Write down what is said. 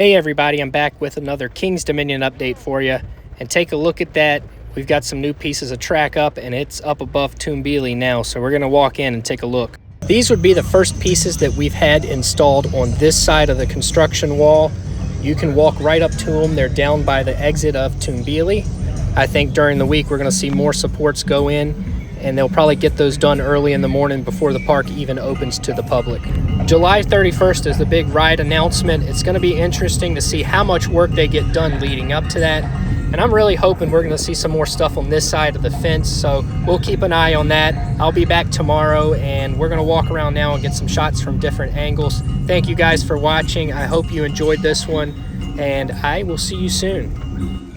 Hey everybody, I'm back with another King's Dominion update for you. And take a look at that. We've got some new pieces of track up and it's up above Toonbeely now. So we're gonna walk in and take a look. These would be the first pieces that we've had installed on this side of the construction wall. You can walk right up to them. They're down by the exit of Toonbeely. I think during the week we're gonna see more supports go in, and they'll probably get those done early in the morning before the park even opens to the public. July 31st is the big ride announcement. It's gonna be interesting to see how much work they get done leading up to that. And I'm really hoping we're gonna see some more stuff on this side of the fence, so we'll keep an eye on that. I'll be back tomorrow, and we're gonna walk around now and get some shots from different angles. Thank you guys for watching. I hope you enjoyed this one, and I will see you soon.